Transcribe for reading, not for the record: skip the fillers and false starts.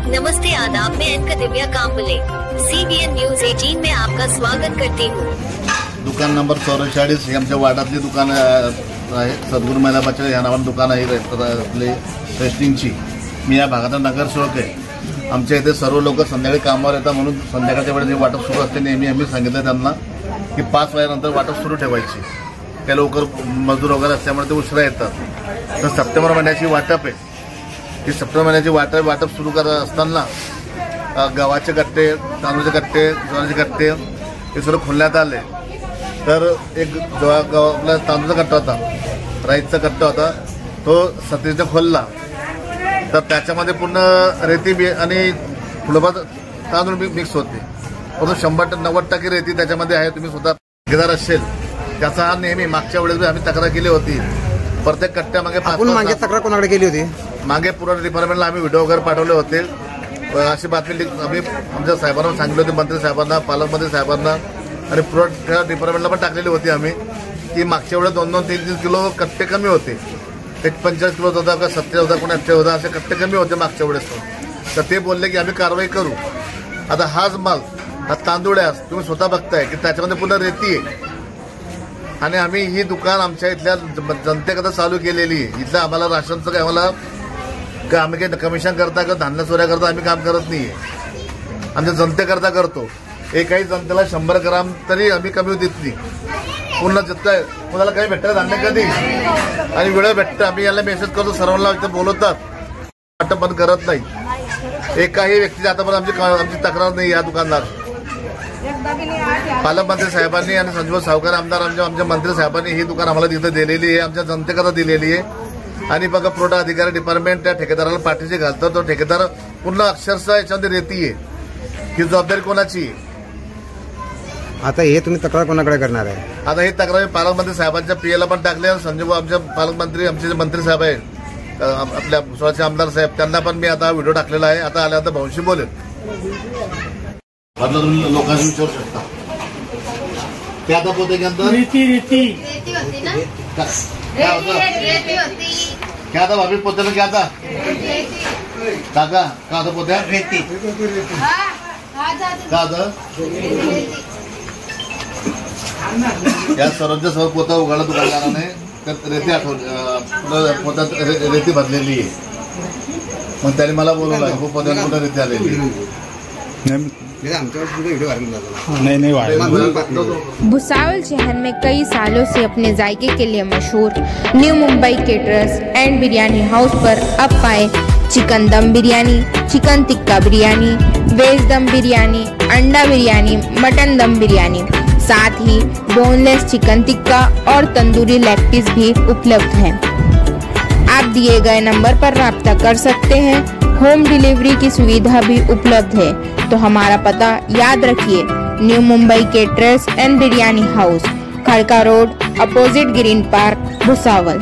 नमस्ते आदाब, मैं एंकर दिव्या Kamble CBN news 18 में आपका स्वागत करती हूँ। दुकान नंबर 44 ही आमच्या वार्डातली दुकान आहे। सद्गुरू महिला बचत या नावानं दुकान आहे आपले टेस्टिंगची। मी या भागाचा नगरसेवक आहे। आमच्या इथे सर्व लोक संध्याकाळी कामावर येतात, म्हणून संध्याकाळच्या वेळेस वाटप सुरू असते। नेहमी आम्ही सांगितलं त्यांना की 5 वाजेनंतर वाटप सुरू ठेवायची। त्या लवकर मजूर वगैरे असल्यामुळे ते उशिरा येतात। तर सप्टेंबर महिन्याची वाटप आहे। ही सप्टेंबर महिन्याची वाटप सुरू करत असताना गव्हाचे कट्टे, तांदूळचे कट्टे, ज्वारीचे कट्टे हे सर्व खोलण्यात आले। तर एक आपला तांदूळचा कट्टा होता, राईसचा कट्टा होता, तो सत्रीचा खोलला। तर त्याच्यामध्ये पूर्ण रेती बी आणि थोडंफार तांदूळ मिक्स होते। परंतु 100-90% रेती त्याच्यामध्ये आहे। तुम्ही स्वतः ठेकेदार असेल त्याचा हा नेहमी मागच्या वेळेस आम्ही तक्रार केली होती। प्रत्येक कट्ट्यामागे मागे तक्रार कोणाकडे केली होती? मागे पुरवठा डिपार्टमेंटला आम्ही व्हिडिओ वगैरे पाठवले होते। अशी बातमी आम्ही आमच्या साहेबांना सांगितली होती, मंत्री साहेबांना, पालकमंत्री साहेबांना आणि पुरवठा डिपार्टमेंटला पण टाकलेली होती आम्ही की मागच्या वेळेस 2-3 किलो कट्टे कमी होते। एक 45 किलो होता का 70 होता, कोणी 80 होता, असे कट्टे कमी होते मागच्या वेळेस। तर ते बोलले की आम्ही कारवाई करू। आता हाच माल हा तांदूळ आहे, तुम्ही स्वतः बघताय की त्याच्यामध्ये पूर्ण रेती आहे। आणि आम्ही ही दुकान आमच्या इथल्या जनतेकरता चालू केलेली आहे। इथलं आम्हाला राशनचं काय आम्हाला आम्ही काही कमिशन करता का धान्य चोऱ्या करता आम्ही काम करत नाही। आमच्या जनतेकरता करतो। एकाही जनतेला 100 ग्राम तरी आम्ही कमी देत नाही। पूर्ण जितकं कोणाला काही भेटतं धान्य कधी आणि वेळ भेटतं, आम्ही याला मेसेज करतो, सर्वांना इथं बोलवतात, वाटप बंद करत नाही। एकाही व्यक्तीची आतापर्यंत आमची तक्रार नाही। या दुकानदार पालकमंत्री साहेबांनी आणि संजीव सावकार आमदार आमच्या मंत्री साहेबांनी ही दुकान आम्हाला तिथं दिलेली आहे, आमच्या जनतेकरता दिलेली आहे। आणि बघा पुरवठा अधिकारी डिपार्टमेंट त्या ठेकेदाराला पाठीशी घालतो। तो ठेकेदार पूर्ण अक्षरशः याच्यामध्ये रेती आहे। ही जबाबदारी कोणाची? आता हे तुम्ही तक्रार कोणाकडे करणार आहे? आता ही तक्रार पालकमंत्री साहेबांच्या PA ला पण टाकली आणि संजीव आमच्या पालकमंत्री आमचे मंत्री साहेब आहेत आपल्या स्वतःचे आमदार साहेब त्यांना पण मी आता व्हिडिओ टाकलेला आहे। आता आल्यानंतर भाऊशी बोलेल। तुम्ही लोकांनी विचारू शकता ते आता पोते रेती क्या था भाभी पोते में क्या था काका का था पोते रेती का था या सर्वांच्या सर्व पोता उघडला दुकानदाराने। त्यात रेती पोत्यात रेती भरलेली आहे। मग त्याने मला बोलवलं पोत्यात कुठं रेती आलेली भुसावल शहर में कई सालों से अपने जायके के लिए मशहूर new Mumbai caterers and biryani house पर अब पाए chicken dum biryani, chicken tikka biryani, veg dum biryani, अंडा बिरयानी, मटन दम बिरयानी, साथ ही बोनलेस चिकन टिक्का और तंदूरी लेग पीस भी उपलब्ध हैं। आप दिए गए नंबर पर राब्ता कर सकते हैं। होम डिलीवरी की सुविधा भी उपलब्ध है। तो हमारा पता याद रखिए, new Mumbai caterers and biryani house, Khadka road, opposite green park, Bhusawal.